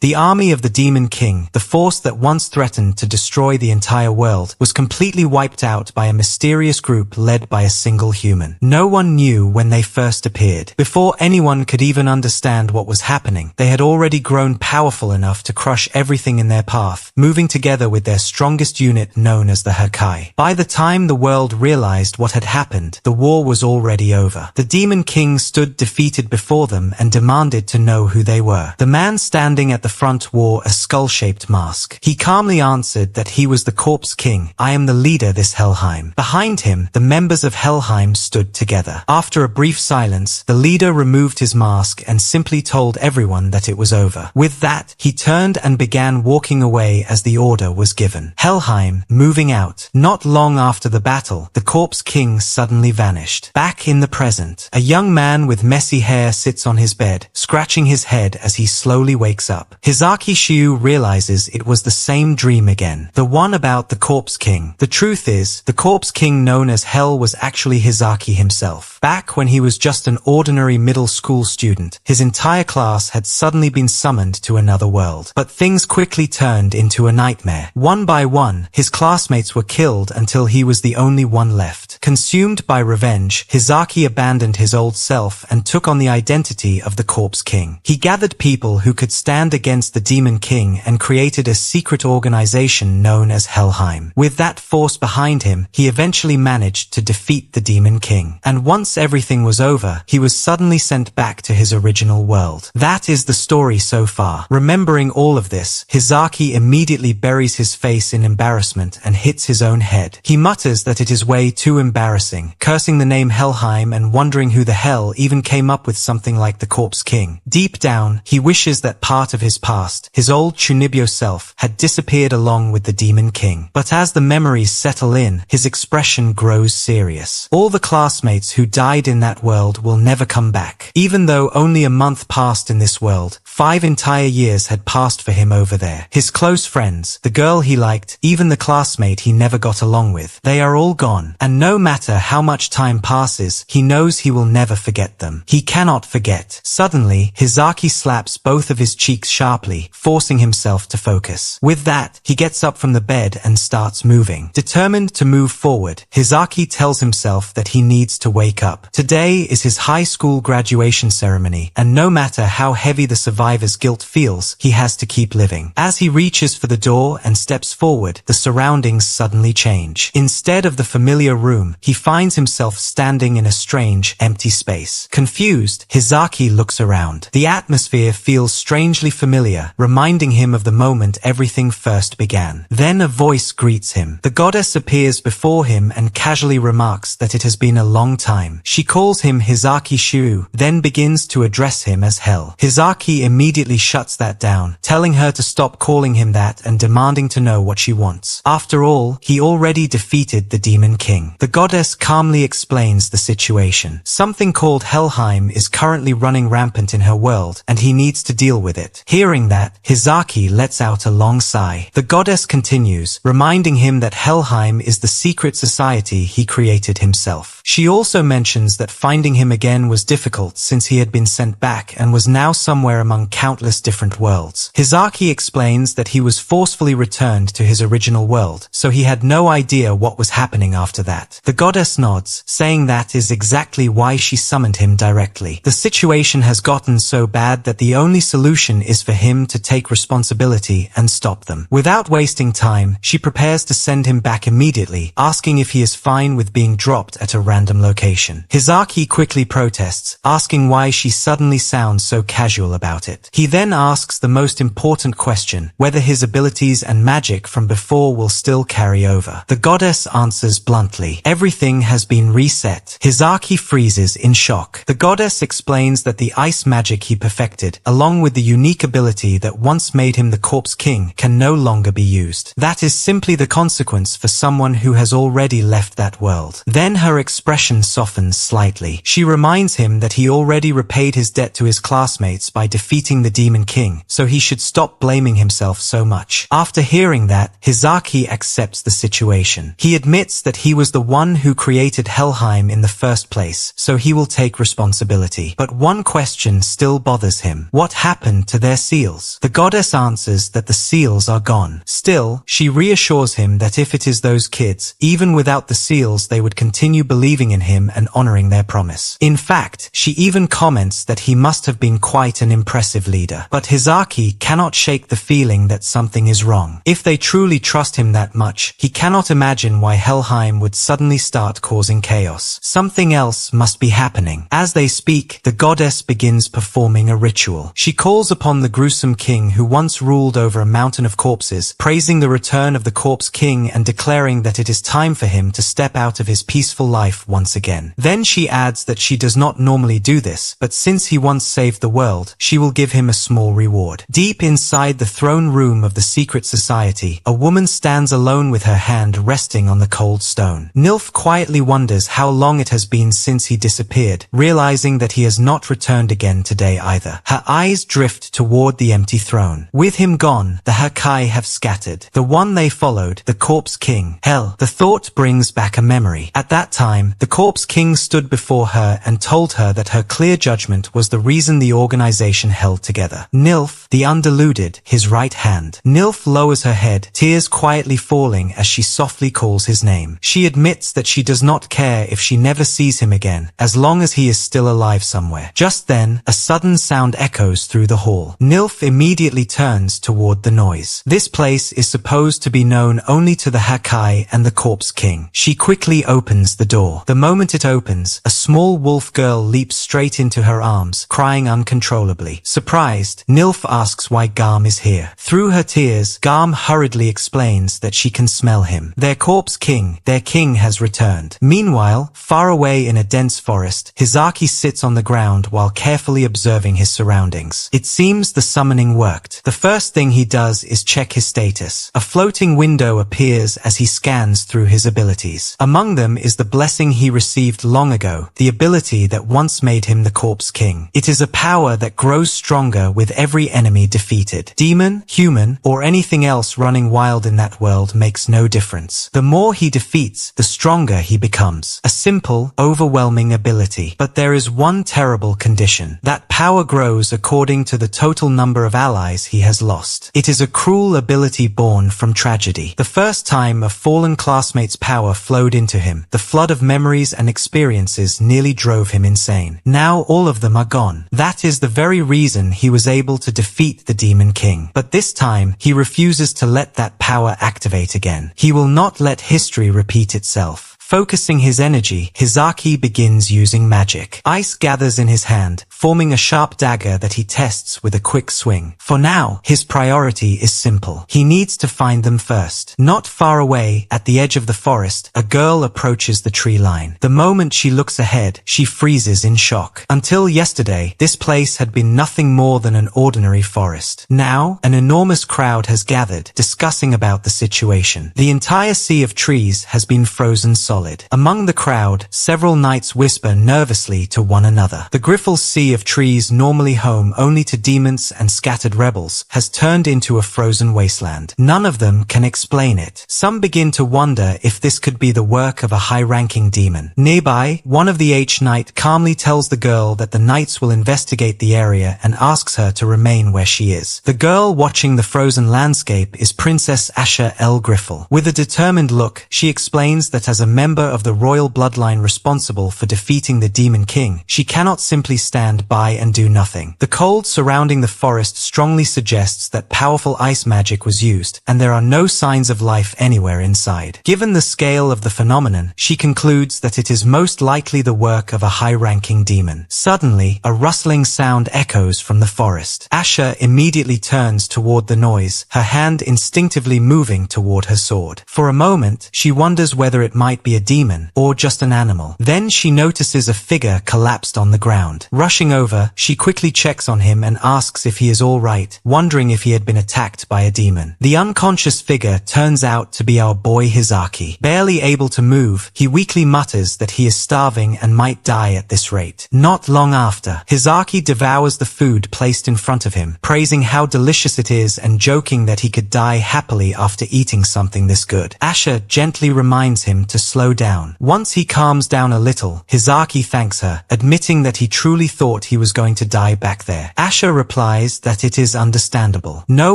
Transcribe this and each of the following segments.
The army of the Demon King, the force that once threatened to destroy the entire world, was completely wiped out by a mysterious group led by a single human. No one knew when they first appeared. Before anyone could even understand what was happening, they had already grown powerful enough to crush everything in their path, moving together with their strongest unit known as the Hizaki. By the time the world realized what had happened, the war was already over. The Demon King stood defeated before them and demanded to know who they were. The man standing at the front wore a skull-shaped mask. He calmly answered that he was the Corpse King. "I am the leader this Helheim." Behind him, the members of Helheim stood together. After a brief silence, the leader removed his mask and simply told everyone that it was over. With that, he turned and began walking away as the order was given. Helheim, moving out. Not long after the battle, the Corpse King suddenly vanished. Back in the present, a young man with messy hair sits on his bed, scratching his head as he slowly wakes up. Hizaki Shiu realizes it was the same dream again, the one about the Corpse King. The truth is, the Corpse King known as Hell was actually Hizaki himself. Back when he was just an ordinary middle school student, his entire class had suddenly been summoned to another world. But things quickly turned into a nightmare. One by one, his classmates were killed until he was the only one left. Consumed by revenge, Hizaki abandoned his old self and took on the identity of the Corpse King. He gathered people who could stand against the Demon King and created a secret organization known as Helheim. With that force behind him, he eventually managed to defeat the Demon King. And once everything was over, he was suddenly sent back to his original world. That is the story so far. Remembering all of this, Hizaki immediately buries his face in embarrassment and hits his own head. He mutters that it is way too embarrassing, cursing the name Helheim and wondering who the hell even came up with something like the Corpse King. Deep down, he wishes that part of his past, his old Chunibyo self, had disappeared along with the Demon King. But as the memories settle in, his expression grows serious. All the classmates who died in that world will never come back. Even though only a month passed in this world, 5 entire years had passed for him over there. His close friends, the girl he liked, even the classmate he never got along with, they are all gone. And no matter how much time passes, he knows he will never forget them. He cannot forget. Suddenly, Hizaki slaps both of his cheeks sharply, forcing himself to focus. With that, he gets up from the bed and starts moving. Determined to move forward, Hizaki tells himself that he needs to wake up. Today is his high school graduation ceremony, and no matter how heavy the survivor's guilt feels, he has to keep living. As he reaches for the door and steps forward, the surroundings suddenly change. Instead of the familiar room, he finds himself standing in a strange, empty space. Confused, Hizaki looks around. The atmosphere feels strangely familiar, reminding him of the moment everything first began. Then a voice greets him. The goddess appears before him and casually remarks that it has been a long time. She calls him Hizaki Shiu, then begins to address him as Hell. Hizaki immediately shuts that down, telling her to stop calling him that and demanding to know what she wants. After all, he already defeated the Demon King. The goddess calmly explains the situation. Something called Helheim is currently running rampant in her world, and he needs to deal with it. Hearing that, Hizaki lets out a long sigh. The goddess continues, reminding him that Helheim is the secret society he created himself. She also mentions that finding him again was difficult since he had been sent back and was now somewhere among countless different worlds. Hizaki explains that he was forcefully returned to his original world, so he had no idea what was happening after that. The goddess nods, saying that is exactly why she summoned him directly. The situation has gotten so bad that the only solution is for him to take responsibility and stop them. Without wasting time, she prepares to send him back immediately, asking if he is fine with being dropped at a random location. Hizaki quickly protests, asking why she suddenly sounds so casual about it. He then asks the most important question, whether his abilities and magic from before will still carry over. The goddess answers bluntly, everything has been reset. Hizaki freezes in shock. The goddess explains that the ice magic he perfected, along with the unique ability that once made him the Corpse King, can no longer be used. That is simply the consequence for someone who has already left that world. Then her expression softens slightly. She reminds him that he already repaid his debt to his classmates by defeating defeating the Demon King, so he should stop blaming himself so much. After hearing that, Hizaki accepts the situation. He admits that he was the one who created Helheim in the first place, so he will take responsibility. But one question still bothers him. What happened to their seals? The goddess answers that the seals are gone. Still, she reassures him that if it is those kids, even without the seals they would continue believing in him and honoring their promise. In fact, she even comments that he must have been quite an impressive leader. But Hizaki cannot shake the feeling that something is wrong. If they truly trust him that much, he cannot imagine why Helheim would suddenly start causing chaos. Something else must be happening. As they speak, the goddess begins performing a ritual. She calls upon the gruesome king who once ruled over a mountain of corpses, praising the return of the corpse king and declaring that it is time for him to step out of his peaceful life once again. Then she adds that she does not normally do this, but since he once saved the world, she will give him a small reward. Deep inside the throne room of the secret society, a woman stands alone with her hand resting on the cold stone. Nilf quietly wonders how long it has been since he disappeared, realizing that he has not returned again today either. Her eyes drift toward the empty throne. With him gone, the Hakai have scattered. The one they followed, the Corpse King. Hell, the thought brings back a memory. At that time, the Corpse King stood before her and told her that her clear judgment was the reason the organization held together. Nilf, the undeluded, his right hand. Nilf lowers her head, tears quietly falling as she softly calls his name. She admits that she does not care if she never sees him again, as long as he is still alive somewhere. Just then, a sudden sound echoes through the hall. Nilf immediately turns toward the noise. This place is supposed to be known only to the Hakai and the Corpse King. She quickly opens the door. The moment it opens, a small wolf girl leaps straight into her arms, crying uncontrollably. Surprised, Nilf asks why Garm is here. Through her tears, Garm hurriedly explains that she can smell him. Their Corpse King, their king has returned. Meanwhile, far away in a dense forest, Hizaki sits on the ground while carefully observing his surroundings. It seems the summoning worked. The first thing he does is check his status. A floating window appears as he scans through his abilities. Among them is the blessing he received long ago, the ability that once made him the Corpse King. It is a power that grows stronger with every enemy defeated. Demon, human, or anything else running wild in that world makes no difference. The more he defeats, the stronger he becomes. A simple, overwhelming ability. But there is one terrible condition. That power grows according to the total number of allies he has lost. It is a cruel ability born from tragedy. The first time a fallen classmate's power flowed into him, the flood of memories and experiences nearly drove him insane. Now all of them are gone. That is the very reason he was able to defeat the Demon King. But this time, he refuses to let that power activate again. He will not let history repeat itself. Focusing his energy, Hizaki begins using magic. Ice gathers in his hand, forming a sharp dagger that he tests with a quick swing. For now, his priority is simple. He needs to find them first. Not far away, at the edge of the forest, a girl approaches the tree line. The moment she looks ahead, she freezes in shock. Until yesterday, this place had been nothing more than an ordinary forest. Now, an enormous crowd has gathered, discussing about the situation. The entire sea of trees has been frozen solid. Among the crowd, several knights whisper nervously to one another. The Griffel's sea of trees, normally home only to demons and scattered rebels, has turned into a frozen wasteland. None of them can explain it. Some begin to wonder if this could be the work of a high-ranking demon. Nearby, one of the H-Knight calmly tells the girl that the knights will investigate the area and asks her to remain where she is. The girl watching the frozen landscape is Princess Asha L. Griffel. With a determined look, she explains that as a member of the royal bloodline responsible for defeating the Demon King, she cannot simply stand by and do nothing. The cold surrounding the forest strongly suggests that powerful ice magic was used, and there are no signs of life anywhere inside. Given the scale of the phenomenon, she concludes that it is most likely the work of a high-ranking demon. Suddenly, a rustling sound echoes from the forest. Asha immediately turns toward the noise, her hand instinctively moving toward her sword. For a moment, she wonders whether it might be a a demon, or just an animal. Then she notices a figure collapsed on the ground. Rushing over, she quickly checks on him and asks if he is all right, wondering if he had been attacked by a demon. The unconscious figure turns out to be our boy Hizaki. Barely able to move, he weakly mutters that he is starving and might die at this rate. Not long after, Hizaki devours the food placed in front of him, praising how delicious it is and joking that he could die happily after eating something this good. Asha gently reminds him to slow down. Once he calms down a little, Hizaki thanks her, admitting that he truly thought he was going to die back there. Asha replies that it is understandable. No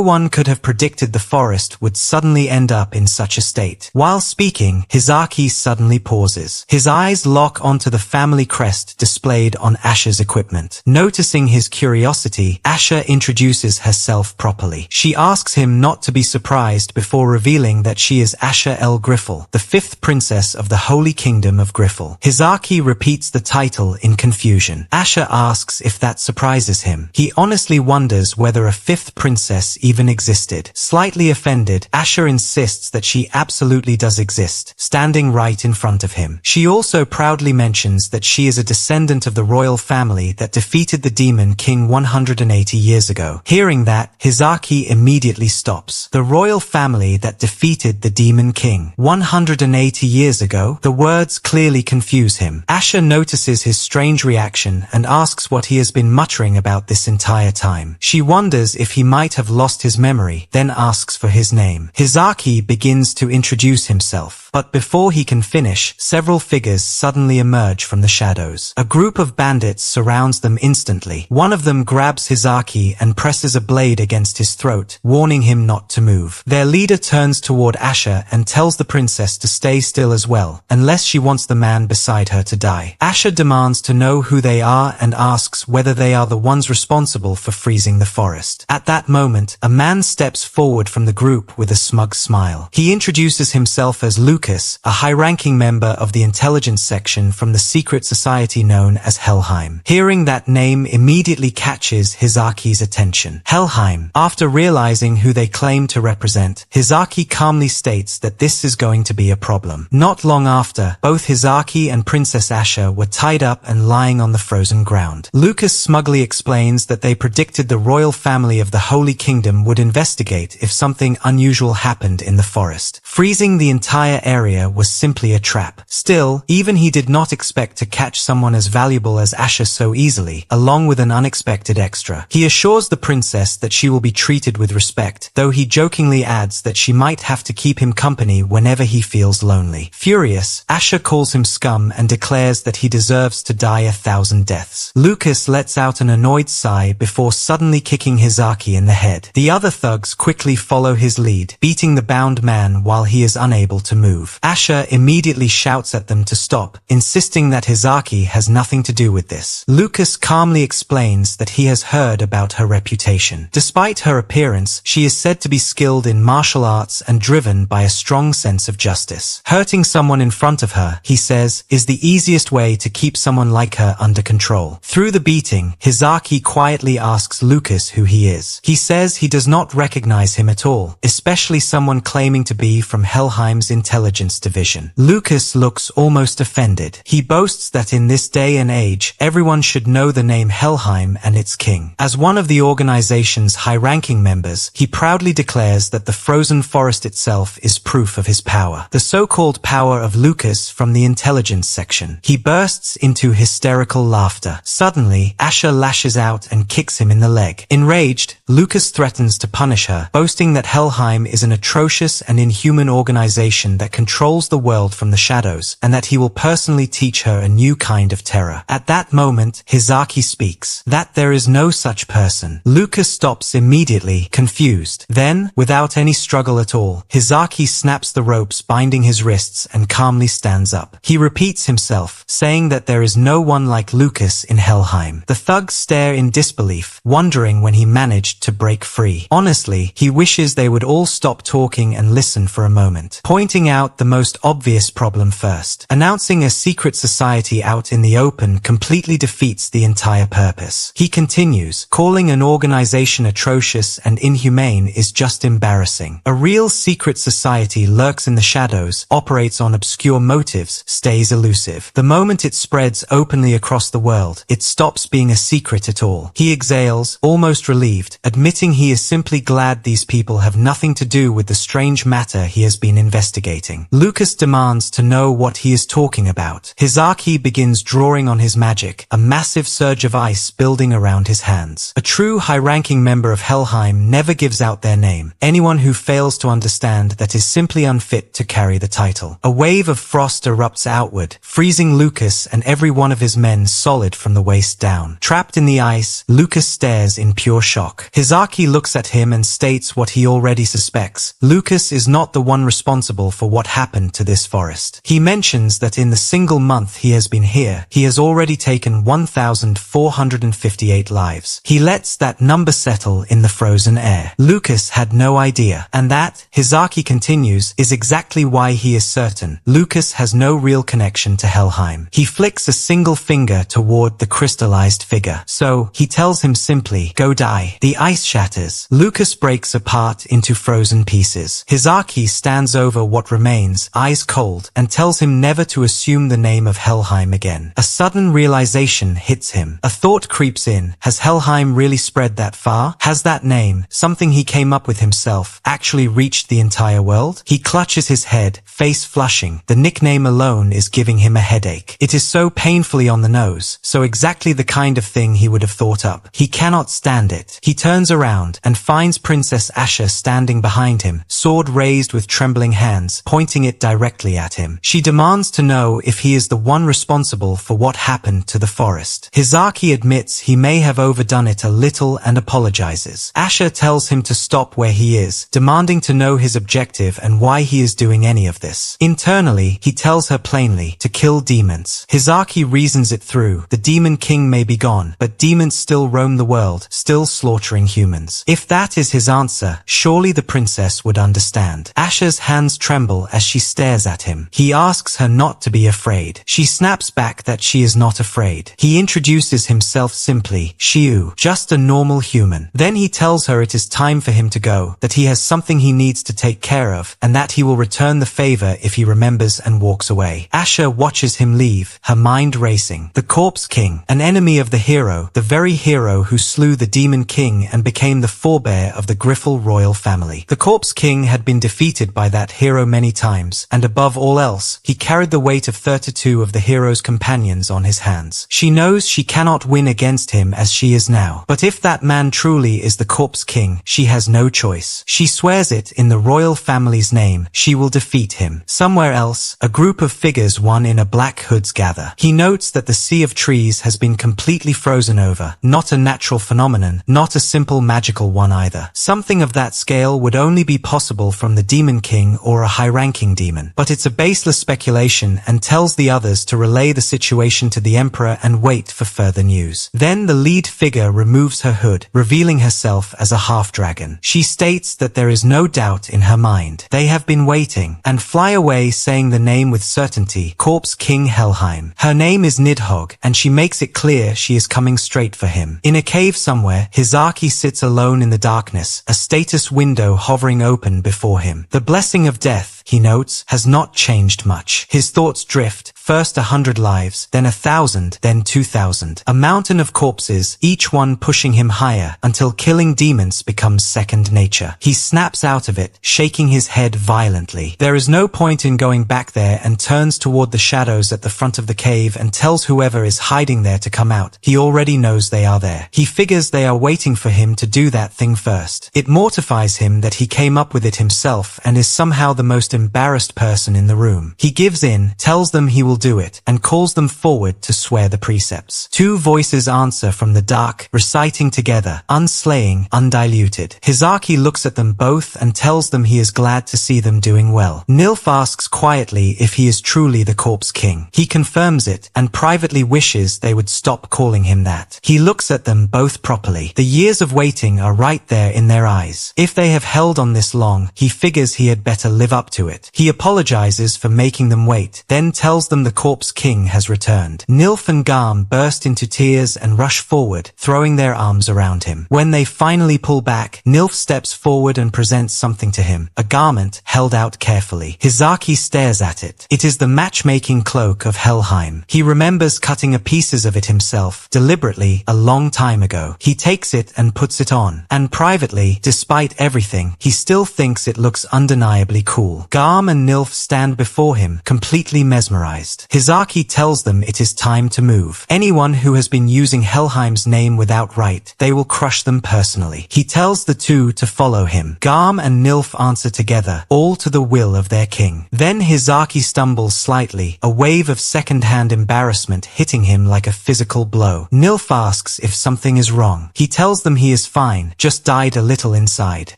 one could have predicted the forest would suddenly end up in such a state. While speaking, Hizaki suddenly pauses. His eyes lock onto the family crest displayed on Asha's equipment. Noticing his curiosity, Asha introduces herself properly. She asks him not to be surprised before revealing that she is Asha el Griffel, the 5th princess of the Holy Kingdom of Griffel. Hizaki repeats the title in confusion. Asha asks if that surprises him. He honestly wonders whether a 5th princess even existed. Slightly offended, Asha insists that she absolutely does exist, standing right in front of him. She also proudly mentions that she is a descendant of the royal family that defeated the demon king 180 years ago. Hearing that, Hizaki immediately stops. The royal family that defeated the demon king 180 years ago? The words clearly confuse him. Asha notices his strange reaction and asks what he has been muttering about this entire time. She wonders if he might have lost his memory, then asks for his name. Hizaki begins to introduce himself, but before he can finish, several figures suddenly emerge from the shadows. A group of bandits surrounds them instantly. One of them grabs Hizaki and presses a blade against his throat, warning him not to move. Their leader turns toward Asha and tells the princess to stay still as well, unless she wants the man beside her to die. Asha demands to know who they are and asks whether they are the ones responsible for freezing the forest. At that moment, a man steps forward from the group with a smug smile. He introduces himself as Lucas, a high-ranking member of the intelligence section from the secret society known as Helheim. Hearing that name immediately catches Hizaki's attention. Helheim. After realizing who they claim to represent, Hizaki calmly states that this is going to be a problem. Not long after, both Hizaki and Princess Asha were tied up and lying on the frozen ground. Lucas smugly explains that they predicted the royal family of the Holy Kingdom would investigate if something unusual happened in the forest. Freezing the entire area was simply a trap. Still, even he did not expect to catch someone as valuable as Asha so easily, along with an unexpected extra. He assures the princess that she will be treated with respect, though he jokingly adds that she might have to keep him company whenever he feels lonely. Furious, Asha calls him scum and declares that he deserves to die 1,000 deaths. Lucas lets out an annoyed sigh before suddenly kicking Hizaki in the head. The other thugs quickly follow his lead, beating the bound man while he is unable to move. Asha immediately shouts at them to stop, insisting that Hizaki has nothing to do with this. Lucas calmly explains that he has heard about her reputation. Despite her appearance, she is said to be skilled in martial arts and driven by a strong sense of justice. Hurting someone in front of her, he says, is the easiest way to keep someone like her under control. Through the beating, Hizaki quietly asks Lucas who he is. He says he does not recognize him at all, especially someone claiming to be from Helheim's intelligence division. Lucas looks almost offended. He boasts that in this day and age, everyone should know the name Helheim and its king. As one of the organization's high-ranking members, he proudly declares that the frozen forest itself is proof of his power. The so-called power of Lucas from the intelligence section. He bursts into hysterical laughter. Suddenly, Asha lashes out and kicks him in the leg. Enraged, Lucas threatens to punish her, boasting that Helheim is an atrocious and inhuman organization that controls the world from the shadows, and that he will personally teach her a new kind of terror. At that moment, Hizaki speaks. That there is no such person. Lucas stops immediately, confused. Then, without any struggle at all, Hizaki snaps the ropes binding his wrists and calmly stands up. He repeats himself, saying that there is no one like Lucas in Helheim. The thugs stare in disbelief, wondering when he managed to break free. Honestly, he wishes they would all stop talking and listen for a moment. Pointing out the most obvious problem first. Announcing a secret society out in the open completely defeats the entire purpose. He continues, calling an organization atrocious and inhumane is just embarrassing. A real secret society lurks in the shadows, operates on on obscure motives stays elusive. The moment it spreads openly across the world, it stops being a secret at all. He exhales, almost relieved, admitting he is simply glad these people have nothing to do with the strange matter he has been investigating. Lucas demands to know what he is talking about. Hizaki begins drawing on his magic, a massive surge of ice building around his hands. A true high-ranking member of Helheim never gives out their name. Anyone who fails to understand that is simply unfit to carry the title. A wave of frost erupts outward, freezing Lucas and every one of his men solid from the waist down. Trapped in the ice, Lucas stares in pure shock. Hizaki looks at him and states what he already suspects. Lucas is not the one responsible for what happened to this forest. He mentions that in the single month he has been here, he has already taken 1,458 lives. He lets that number settle in the frozen air. Lucas had no idea, and that, Hizaki continues, is exactly why he is certain. Lucas has no real connection to Helheim. He flicks a single finger toward the crystallized figure. So, he tells him simply, go die. The ice shatters. Lucas breaks apart into frozen pieces. Hizaki stands over what remains, eyes cold, and tells him never to assume the name of Helheim again. A sudden realization hits him. A thought creeps in. Has Helheim really spread that far? Has that name, something he came up with himself, actually reached the entire world? He clutches his head, face flushing. The nickname alone is giving him a headache. It is so painfully on the nose, so exactly the kind of thing he would have thought up. He cannot stand it. He turns around and finds Princess Asha standing behind him, sword raised with trembling hands, pointing it directly at him. She demands to know if he is the one responsible for what happened to the forest. Hizaki admits he may have overdone it a little and apologizes. Asha tells him to stop where he is, demanding to know his objective and why he is doing any of this. Internally, he tells her plainly to kill demons. Hizaki reasons it through. The demon king may be gone, but demons still roam the world, still slaughtering humans. If that is his answer, surely the princess would understand. Asha's hands tremble as she stares at him. He asks her not to be afraid. She snaps back that she is not afraid. He introduces himself simply, Shiu, just a normal human. Then he tells her it is time for him to go, that he has something he needs to take care of, and that he will return the favor if he remembers and walks away. Asha watches him leave, her mind racing. The Corpse King, an enemy of the hero, the very hero who slew the Demon King and became the forebear of the Griffle royal family. The Corpse King had been defeated by that hero many times, and above all else, he carried the weight of 32 of the hero's companions on his hands. She knows she cannot win against him as she is now, but if that man truly is the Corpse King, she has no choice. She swears it in the royal family's name, she will defeat him. Somewhere else, a group of figures, one in a black hoods, gather. He notes that the sea of trees has been completely frozen over, not a natural phenomenon, not a simple magical one either. Something of that scale would only be possible from the Demon King or a high-ranking demon. But it's a baseless speculation and tells the others to relay the situation to the Emperor and wait for further news. Then the lead figure removes her hood, revealing herself as a half-dragon. She states that there is no doubt in her mind. They have been waiting, and fly away saying the name with certainty, Corpse King Helheim. Her name is Nidhogg, and she makes it clear she is coming straight for him. In a cave somewhere, Hizaki sits alone in the darkness, a status window hovering open before him. The blessing of death, he notes, has not changed much. His thoughts drift, first 100 lives, then 1,000, then 2,000. A mountain of corpses, each one pushing him higher, until killing demons becomes second nature. He snaps out of it, shaking his head violently. There is no point in going back there, and turns toward the shadows at the front of the cave and tells whoever is hiding there to come out. He already knows they are there. He figures they are waiting for him to do that thing first. It mortifies him that he came up with it himself and is somehow the most embarrassed person in the room. He gives in, tells them he will do it, and calls them forward to swear the precepts. Two voices answer from the dark, reciting together, unslaying, undiluted. Hizaki looks at them both and tells them he is glad to see them doing well. Nilf asks quietly if he is truly the Corpse King. He confirms it, and privately wishes they would stop calling him that. He looks at them both properly. The years of waiting are right there in their eyes. If they have held on this long, he figures he had better live up to to it. He apologizes for making them wait, then tells them the corpse king has returned. Nilf and Garm burst into tears and rush forward, throwing their arms around him. When they finally pull back, Nilf steps forward and presents something to him, a garment held out carefully. Hizaki stares at it. It is the matchmaking cloak of Helheim. He remembers cutting pieces of it himself, deliberately, a long time ago. He takes it and puts it on. And privately, despite everything, he still thinks it looks undeniably cool. Garm and Nilf stand before him, completely mesmerized. Hizaki tells them it is time to move. Anyone who has been using Helheim's name without right, they will crush them personally. He tells the two to follow him. Garm and Nilf answer together, all to the will of their king. Then Hizaki stumbles slightly, a wave of second-hand embarrassment hitting him like a physical blow. Nilf asks if something is wrong. He tells them he is fine, just died a little inside.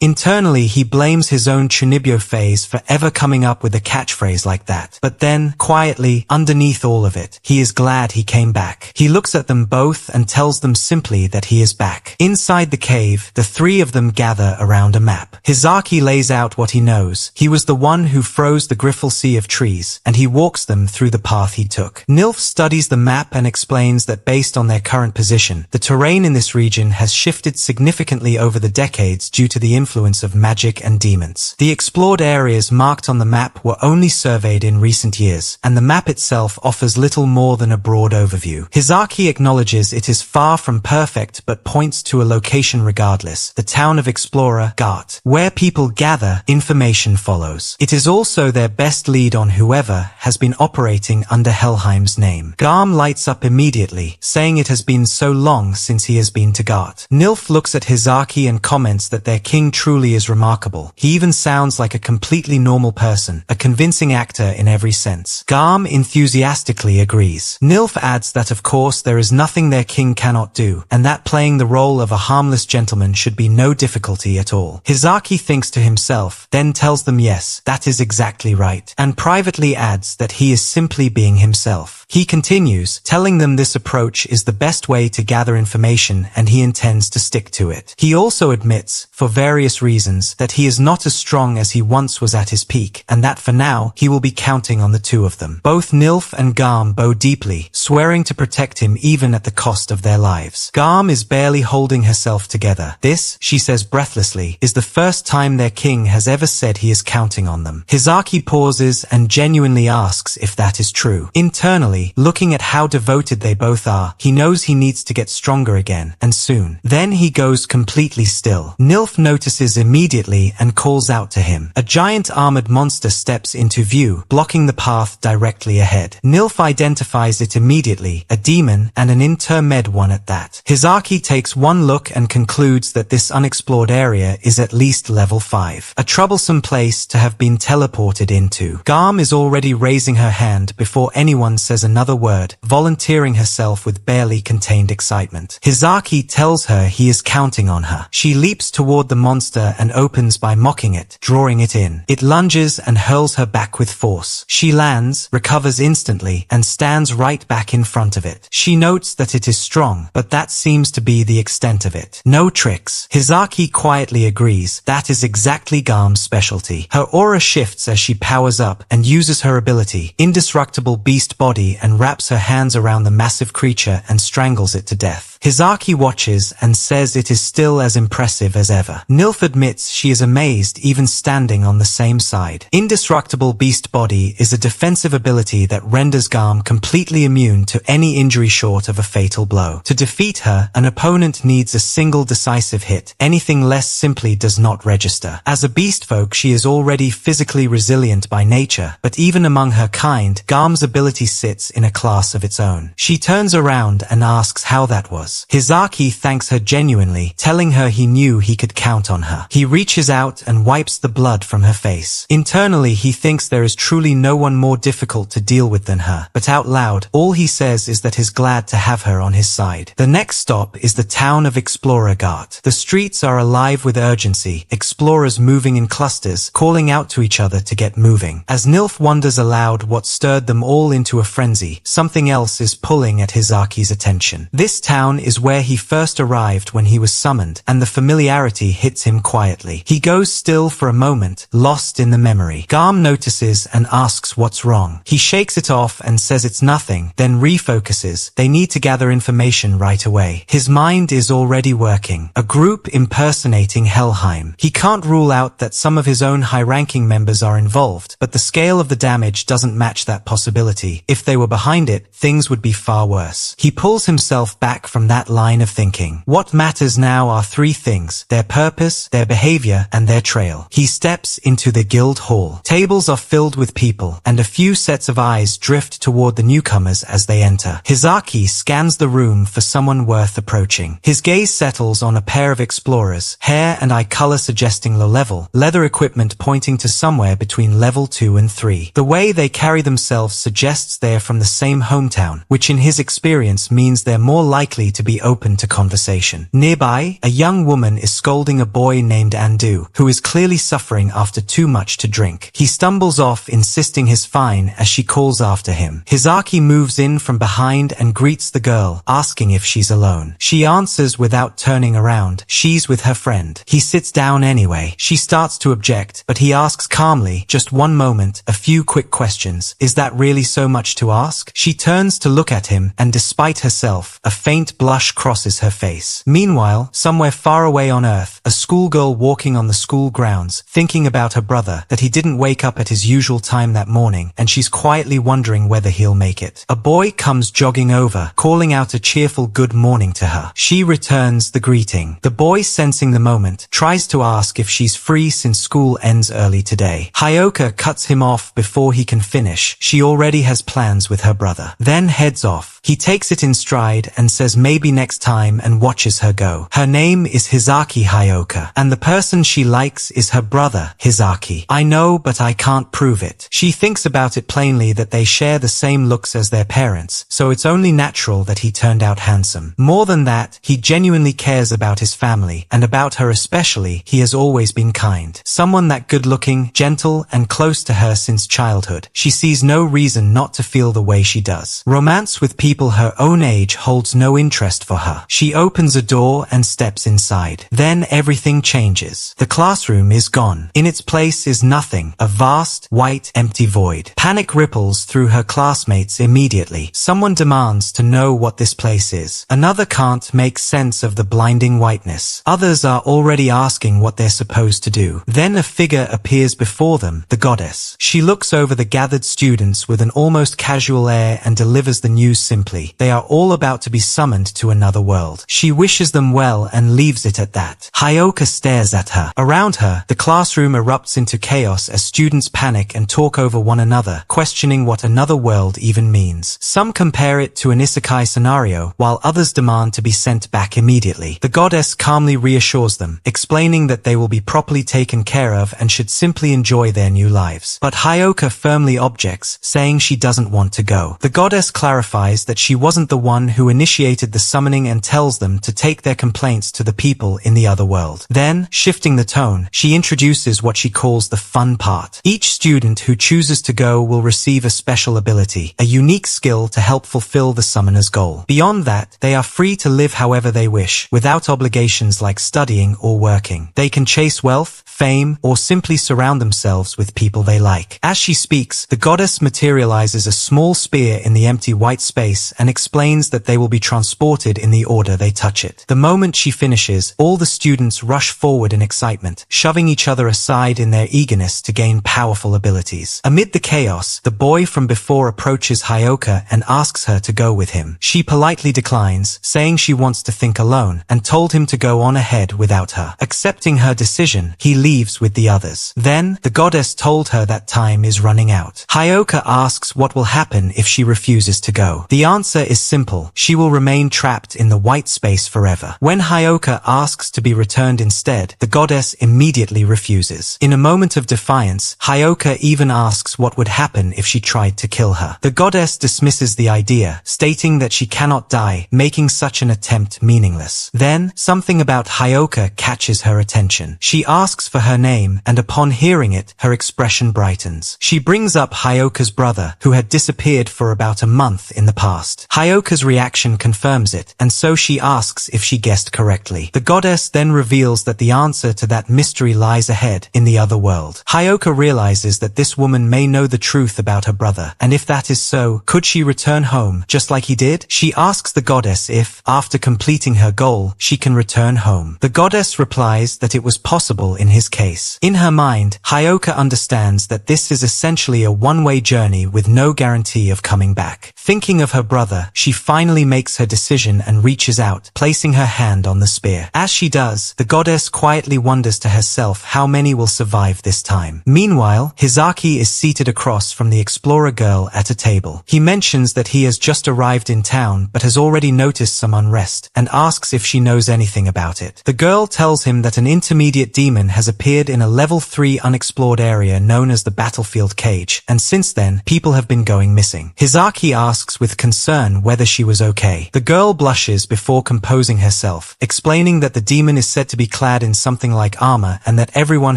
Internally, he blames his own Chunibyo phase for ever coming up with a catchphrase like that. But then, quietly, underneath all of it, he is glad he came back. He looks at them both and tells them simply that he is back. Inside the cave, the three of them gather around a map. Hizaki lays out what he knows. He was the one who froze the Griffle Sea of trees, and he walks them through the path he took. Nilf studies the map and explains that based on their current position, the terrain in this region has shifted significantly over the decades due to the influence of magic and demons. The explored areas marked on the map were only surveyed in recent years, and the map itself offers little more than a broad overview. Hizaki acknowledges it is far from perfect but points to a location regardless, the town of Explorer, Gart. Where people gather, information follows. It is also their best lead on whoever has been operating under Helheim's name. Garm lights up immediately, saying it has been so long since he has been to Gart. Nilf looks at Hizaki and comments that their king truly is remarkable. He even sounds like a completely normal person, a convincing actor in every sense. Garm enthusiastically agrees. Nilf adds that of course there is nothing their king cannot do, and that playing the role of a harmless gentleman should be no difficulty at all. Hizaki thinks to himself, then tells them yes, that is exactly right, and privately adds that he is simply being himself. He continues, telling them this approach is the best way to gather information and he intends to stick to it. He also admits, for various reasons, that he is not as strong as he once was at his peak, and that for now, he will be counting on the two of them. Both Nilf and Garm bow deeply, swearing to protect him even at the cost of their lives. Garm is barely holding herself together. This, she says breathlessly, is the first time their king has ever said he is counting on them. Hizaki pauses and genuinely asks if that is true. Internally, looking at how devoted they both are, he knows he needs to get stronger again, and soon. Then he goes completely still. Nilf notices immediately and calls out to him. A giant armored monster steps into view, blocking the path directly ahead. Nilf identifies it immediately, a demon, and an intermed one at that. Hizaki takes one look and concludes that this unexplored area is at least level 5. A troublesome place to have been teleported into. Garm is already raising her hand before anyone says another word, volunteering herself with barely contained excitement. Hizaki tells her he is counting on her. She leaps toward the monster and opens by mocking it, drawing it in. It lunges and hurls her back with force. She lands, recovers instantly, and stands right back in front of it. She notes that it is strong, but that seems to be the extent of it. No tricks. Hizaki quietly agrees. That is exactly Garm's specialty. Her aura shifts as she powers up and uses her ability, Indestructible Beast Body, and wraps her hands around the massive creature and strangles it to death. Hizaki watches and says it is still as impressive as ever. Nilf admits she is amazed even standing on the same side. Indestructible Beast Body is a defensive ability that renders Garm completely immune to any injury short of a fatal blow. To defeat her, an opponent needs a single decisive hit. Anything less simply does not register. As a beast folk, she is already physically resilient by nature, but even among her kind, Garm's ability sits in a class of its own. She turns around and asks how that was. Hizaki thanks her genuinely, telling her he knew he could count on her. He reaches out and wipes the blood from her face. Internally, he thinks there is truly no one more difficult to deal with than her, but out loud, all he says is that he's glad to have her on his side. The next stop is the town of Explorer Gart. The streets are alive with urgency, explorers moving in clusters, calling out to each other to get moving. As Nilf wonders aloud what stirred them all into a frenzy, something else is pulling at Hizaki's attention. This town one is where he first arrived when he was summoned, and the familiarity hits him quietly. He goes still for a moment, lost in the memory. Garm notices and asks what's wrong. He shakes it off and says it's nothing, then refocuses. They need to gather information right away. His mind is already working. A group impersonating Helheim. He can't rule out that some of his own high-ranking members are involved, but the scale of the damage doesn't match that possibility. If they were behind it, things would be far worse. He pulls himself back from that line of thinking. What matters now are three things: their purpose, their behavior, and their trail. He steps into the guild hall. Tables are filled with people, and a few sets of eyes drift toward the newcomers as they enter. Hizaki scans the room for someone worth approaching. His gaze settles on a pair of explorers, hair and eye color suggesting low level, leather equipment pointing to somewhere between level 2 and 3. The way they carry themselves suggests they're from the same hometown, which in his experience means they're more likely to be open to conversation. Nearby, a young woman is scolding a boy named Andu, who is clearly suffering after too much to drink. He stumbles off, insisting he's fine as she calls after him. Hizaki moves in from behind and greets the girl, asking if she's alone. She answers without turning around. She's with her friend. He sits down anyway. She starts to object, but he asks calmly, just one moment, a few quick questions. Is that really so much to ask? She turns to look at him, and despite herself, a faint blush crosses her face. Meanwhile, somewhere far away on Earth, a schoolgirl walking on the school grounds, thinking about her brother, that he didn't wake up at his usual time that morning, and she's quietly wondering whether he'll make it. A boy comes jogging over, calling out a cheerful good morning to her. She returns the greeting. The boy, sensing the moment, tries to ask if she's free since school ends early today. Hyoka cuts him off before he can finish. She already has plans with her brother. Then heads off. He takes it in stride and says maybe next time and watches her go. Her name is Hizaki Hyoka, and the person she likes is her brother, Hizaki. I know, but I can't prove it. She thinks about it plainly that they share the same looks as their parents, so it's only natural that he turned out handsome. More than that, he genuinely cares about his family, and about her especially, he has always been kind. Someone that good-looking, gentle, and close to her since childhood. She sees no reason not to feel the way she does. Romance with people her own age holds no interest for her. She opens a door and steps inside. Then everything changes. The classroom is gone. In its place is nothing, a vast, white, empty void. Panic ripples through her classmates immediately. Someone demands to know what this place is. Another can't make sense of the blinding whiteness. Others are already asking what they're supposed to do. Then a figure appears before them, the goddess. She looks over the gathered students with an almost casual air and delivers the news simply. They are all about to be summoned to another world. She wishes them well and leaves it at that. Hyoka stares at her. Around her, the classroom erupts into chaos as students panic and talk over one another, questioning what another world even means. Some compare it to an isekai scenario, while others demand to be sent back immediately. The goddess calmly reassures them, explaining that they will be properly taken care of and should simply enjoy their new lives. But Hyoka firmly objects, saying she doesn't want to go. The goddess clarifies that she wasn't the one who initiated the summoning and tells them to take their complaints to the people in the other world. Then, shifting the tone, she introduces what she calls the fun part. Each student who chooses to go will receive a special ability, a unique skill to help fulfill the summoner's goal. Beyond that, they are free to live however they wish, without obligations like studying or working. They can chase wealth, fame, or simply surround themselves with people they like. As she speaks, the goddess materializes a small spear in the empty white space and explains that they will be transported in the order they touch it. The moment she finishes, all the students rush forward in excitement, shoving each other aside in their eagerness to gain powerful abilities. Amid the chaos, the boy from before approaches Hyoka and asks her to go with him. She politely declines, saying she wants to think alone, and told him to go on ahead without her. Accepting her decision, he leaves with the others. Then, the goddess told her that time is running out. Hyoka asks what will happen if she refuses to go. The answer is simple. She will remain trapped in the white space forever. When Hyoka asks to be returned instead, the goddess immediately refuses. In a moment of defiance, Hyoka even asks what would happen if she tried to kill her. The goddess dismisses the idea, stating that she cannot die, making such an attempt meaningless. Then, something about Hyoka catches her attention. She asks for her name, and upon hearing it, her expression brightens. She brings up Hyoka's brother, who had disappeared for about a month in the past. Hyoka's reaction confirms confirms it, and so she asks if she guessed correctly. The goddess then reveals that the answer to that mystery lies ahead, in the other world. Hyoka realizes that this woman may know the truth about her brother, and if that is so, could she return home, just like he did? She asks the goddess if, after completing her goal, she can return home. The goddess replies that it was possible in his case. In her mind, Hyoka understands that this is essentially a one-way journey with no guarantee of coming back. Thinking of her brother, she finally makes her decision and reaches out, placing her hand on the spear. As she does, the goddess quietly wonders to herself how many will survive this time. Meanwhile, Hizaki is seated across from the explorer girl at a table. He mentions that he has just arrived in town but has already noticed some unrest, and asks if she knows anything about it. The girl tells him that an intermediate demon has appeared in a level 3 unexplored area known as the battlefield cage, and since then, people have been going missing. Hizaki asks with concern whether she was okay. The girl blushes before composing herself, explaining that the demon is said to be clad in something like armor and that everyone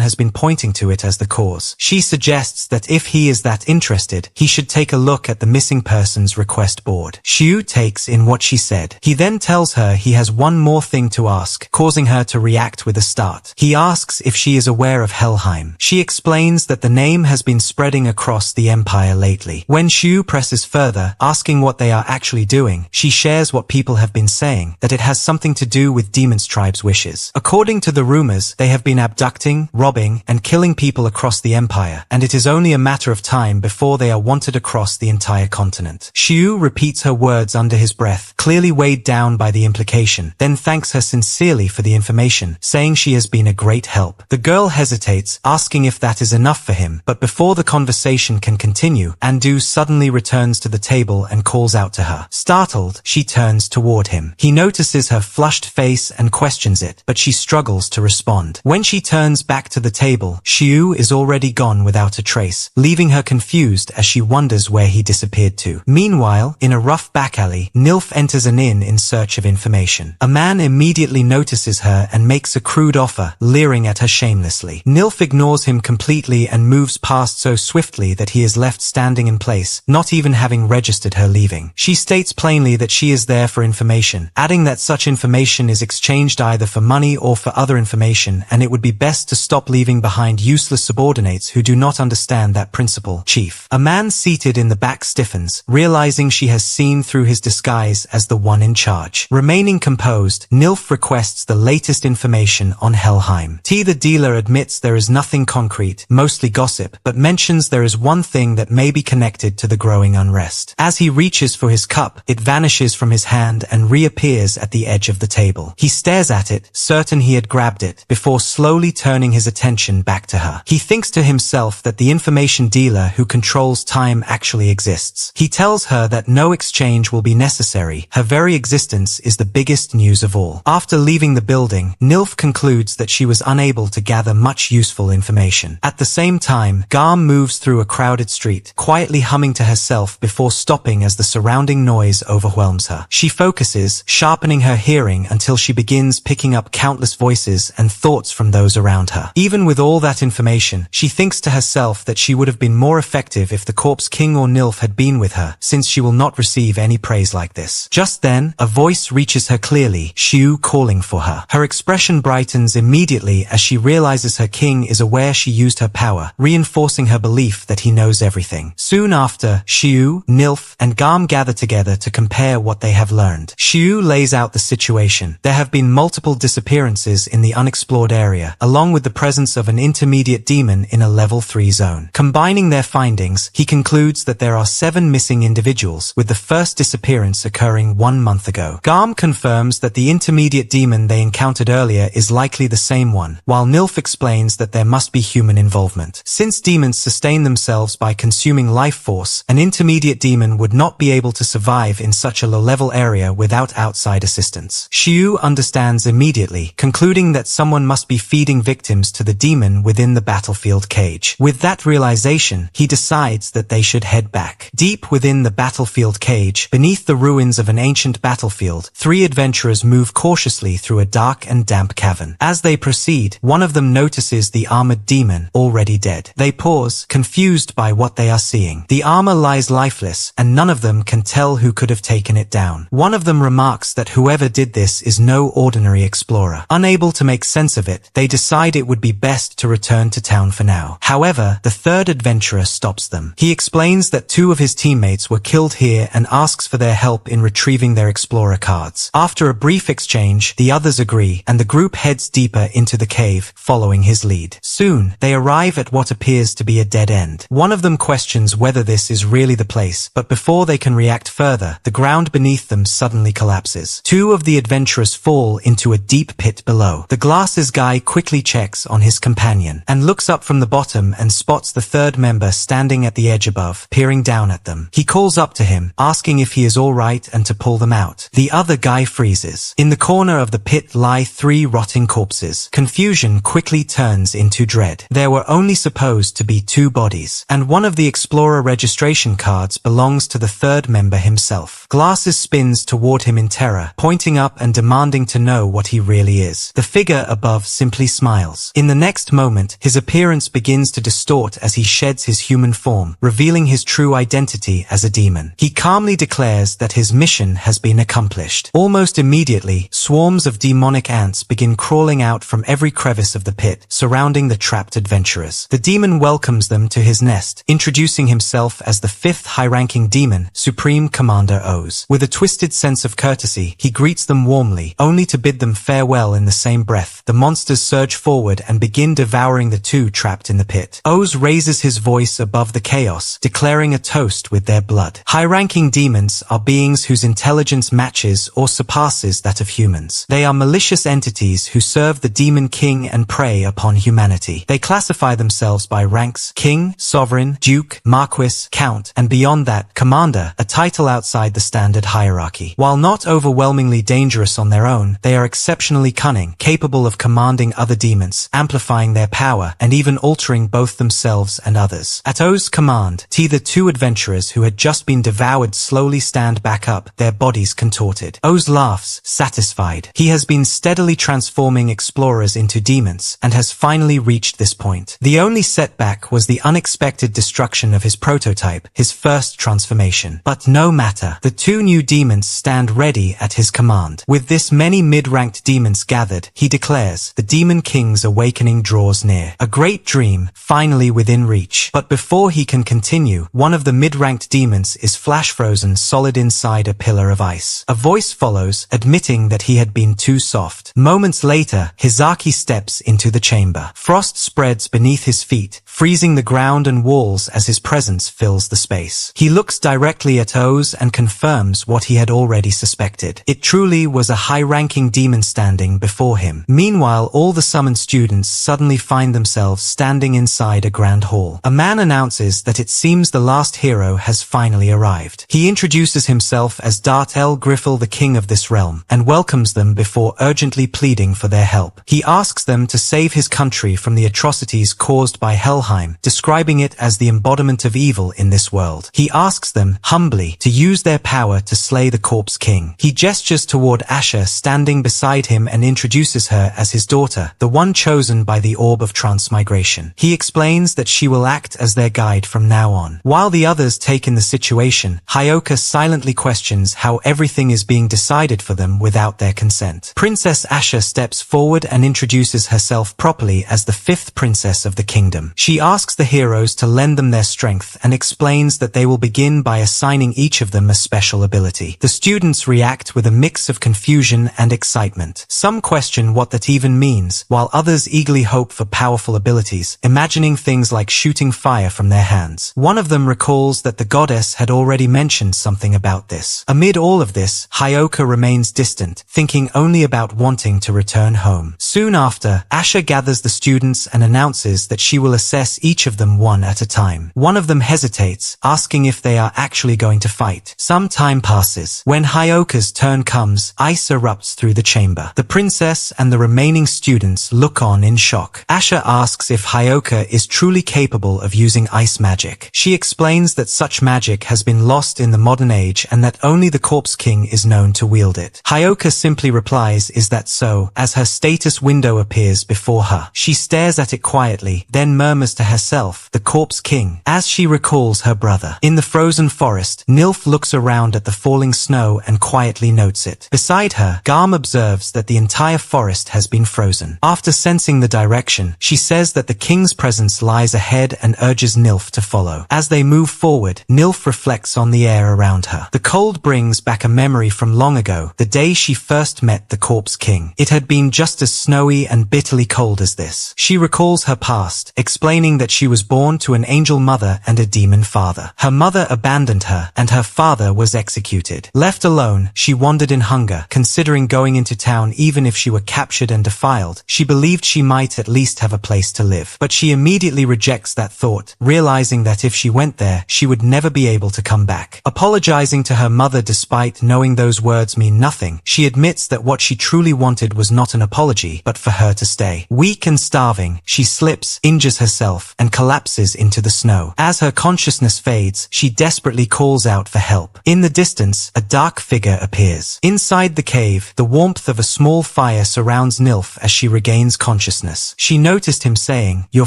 has been pointing to it as the cause. She suggests that if he is that interested, he should take a look at the missing person's request board. Xiu takes in what she said. He then tells her he has one more thing to ask, causing her to react with a start. He asks if she is aware of Helheim. She explains that the name has been spreading across the empire lately. When Xiu presses further, asking what they are actually doing, she shares what people have been saying, that it has something to do with Demon's tribe's wishes. According to the rumors, they have been abducting, robbing, and killing people across the empire, and it is only a matter of time before they are wanted across the entire continent. Xiu repeats her words under his breath, clearly weighed down by the implication, then thanks her sincerely for the information, saying she has been a great help. The girl hesitates, asking if that is enough for him, but before the conversation can continue, Andu suddenly returns to the table and calls out to her. Startled, she turns toward him. He notices her flushed face and questions it, but she struggles to respond. When she turns back to the table, Xiu is already gone without a trace, leaving her confused as she wonders where he disappeared to. Meanwhile, in a rough back alley, Nilf enters an inn in search of information. A man immediately notices her and makes a crude offer, leering at her shamelessly. Nilf ignores him completely and moves past so swiftly that he is left standing in place, not even having registered her leaving. She states plainly that she is there for information, adding that such information is exchanged either for money or for other information, and it would be best to stop leaving behind useless subordinates who do not understand that principle. Chief. A man seated in the back stiffens, realizing she has seen through his disguise as the one in charge. Remaining composed, Nilf requests the latest information on Helheim. T the dealer admits there is nothing concrete, mostly gossip, but mentions there is one thing that may be connected to the growing unrest. As he reaches for his cup, it vanishes from his hand and reappears at the edge of the table. He stares at it, certain he had grabbed it, before slowly turning his attention back to her. He thinks to himself that the information dealer who controls time actually exists. He tells her that no exchange will be necessary. Her very existence is the biggest news of all. After leaving the building, Nilf concludes that she was unable to gather much useful information. At the same time, Garm moves through a crowded street, quietly humming to herself before stopping as the surrounding noise overwhelms her. She focuses, sharpening her hearing until she begins picking up countless voices and thoughts from those around her. Even with all that information, she thinks to herself that she would have been more effective if the corpse king or Nilf had been with her, since she will not receive any praise like this. Just then, a voice reaches her clearly, Xiu calling for her. Her expression brightens immediately as she realizes her king is aware she used her power, reinforcing her belief that he knows everything. Soon after, Xiu, Nilf, and Garm gather together to compare what they have learned. Xiu lays out the situation. There have been multiple disappearances in the unexplored area, along with the presence of an intermediate demon in a level 3 zone. Combining their findings, he concludes that there are 7 missing individuals, with the first disappearance occurring 1 month ago. Garm confirms that the intermediate demon they encountered earlier is likely the same one, while Nilf explains that there must be human involvement. Since demons sustain themselves by consuming life force, an intermediate demon would not be able to survive in such a low-level area without outside assistance. Xiu understands immediately, concluding that someone must be feeding victims to the demon within the battlefield cage. With that realization, he decides that they should head back. Deep within the battlefield cage, beneath the ruins of an ancient battlefield, 3 adventurers move cautiously through a dark and damp cavern. As they proceed, one of them notices the armored demon, already dead. They pause, confused by what they are seeing. The armor lies lifeless, and none of them can tell who could have taken it down. One of them remarks that whoever did this is no ordinary explorer. Unable to make sense of it, they decide it would be best to return to town for now. However, the third adventurer stops them. He explains that 2 of his teammates were killed here and asks for their help in retrieving their explorer cards. After a brief exchange, the others agree, and the group heads deeper into the cave, following his lead. Soon, they arrive at what appears to be a dead end. One of them questions whether this is really the place, but before they can react further, the ground beneath them suddenly collapses. 2 of the adventurers fall into a deep pit below. The glasses guy quickly checks on his companion, and looks up from the bottom and spots the third member standing at the edge above, peering down at them. He calls up to him, asking if he is alright and to pull them out. The other guy freezes. In the corner of the pit lie 3 rotting corpses. Confusion quickly turns into dread. There were only supposed to be 2 bodies, and one of the explorer registration cards belongs to the third member himself. Glasses spins toward him in terror, pointing up and demanding to know what he really is. The figure above simply smiles. In the next moment, his appearance begins to distort as he sheds his human form, revealing his true identity as a demon. He calmly declares that his mission has been accomplished. Almost immediately, swarms of demonic ants begin crawling out from every crevice of the pit, surrounding the trapped adventurers. The demon welcomes them to his nest, introducing himself as the 5th high-ranking demon, Supreme Commander Oz. With a twisted sense of courtesy, he greets them warmly, only to bid them farewell in the same breath. The monsters surge forward and begin devouring the 2 trapped in the pit. Oz raises his voice above the chaos, declaring a toast with their blood. High-ranking demons are beings whose intelligence matches or surpasses that of humans. They are malicious entities who serve the demon king and prey upon humanity. They classify themselves by ranks: king, sovereign, duke, marquis, count, and beyond that, commander, a title outside the standard hierarchy. While not overwhelmingly dangerous on their own, they are exceptionally cunning, capable of commanding other demons, amplifying their power, and even altering both themselves and others. At O's command, the 2 adventurers who had just been devoured slowly stand back up, their bodies contorted. Oz laughs, satisfied. He has been steadily transforming explorers into demons, and has finally reached this point. The only setback was the unexpected destruction of his prototype, his first transformation. But no matter, the 2 new demons stand ready at his command. With this many mid-ranked demons gathered, he declares, the Demon King's awakening draws near. A great dream, finally within reach. But before he can continue, one of the mid-ranked demons is flash-frozen solid inside a pillar of ice. A voice follows, admitting that he had been too soft. Moments later, Hizaki steps into the chamber. Frost spreads beneath his feet, freezing the ground and walls as his presence fills the space. He looks directly at Oz and confirms what he had already suspected. It truly was a high-ranking demon standing before him. Meanwhile, all the summoned students suddenly find themselves standing inside a grand hall. A man announces that it seems the last hero has finally arrived. He introduces himself as Dart El Griffel, the king of this realm, and welcomes them before urgently pleading for their help. He asks them to save his country from the atrocities caused by Helheim, describing it as the embodiment of evil in this world. He asks them, humbly, to use their power to slay the corpse king. He gestures toward Asha standing beside him and introduces her as his daughter, the one chosen by the Orb of Transmigration. He explains that she will act as their guide from now on. While the others take in the situation, Hyoka silently questions how everything is being decided for them without their consent. Princess Asha steps forward and introduces herself properly as the 5th princess of the kingdom. She asks the heroes to lend them their strength and explains that they will begin by assigning each of them a special ability. The students react with a mix of confusion and excitement. Some question what that even means, while others eagerly hope for powerful abilities, imagining things like shooting fire from their hands. One of them recalls that the goddess had already mentioned something about this. Amid all of this, Hyoka remains distant, thinking only about wanting to return home. Soon after, Asha gathers the students and announces that she will assess each of them one at a time. One of them hesitates, asking if they are actually going to fight. Some time passes. When Hyoka's turn comes, ice erupts through the chamber. The princess and the remaining students look on in shock. Asha asks if Hyoka is truly capable of using ice magic. She explains that such magic has been lost in the modern age and that only the Corpse King is known to wield it. Hyoka simply replies, "Is that so?" as her status window appears before her. She stares at it quietly, then murmurs to herself, "The Corpse King," as she recalls her brother. In the frozen forest, Nilf looks around at the falling snow snow and quietly notes it. Beside her, Garm observes that the entire forest has been frozen. After sensing the direction, she says that the king's presence lies ahead and urges Nilf to follow. As they move forward, Nilf reflects on the air around her. The cold brings back a memory from long ago, the day she first met the corpse king. It had been just as snowy and bitterly cold as this. She recalls her past, explaining that she was born to an angel mother and a demon father. Her mother abandoned her, and her father was executed. Left alone, she wandered in hunger, considering going into town even if she were captured and defiled. She believed she might at least have a place to live. But she immediately rejects that thought, realizing that if she went there, she would never be able to come back. Apologizing to her mother despite knowing those words mean nothing, she admits that what she truly wanted was not an apology, but for her to stay. Weak and starving, she slips, injures herself, and collapses into the snow. As her consciousness fades, she desperately calls out for help. In the distance, a dark figure appears. Inside the cave, the warmth of a small fire surrounds Nilf as she regains consciousness. She noticed him saying, "You're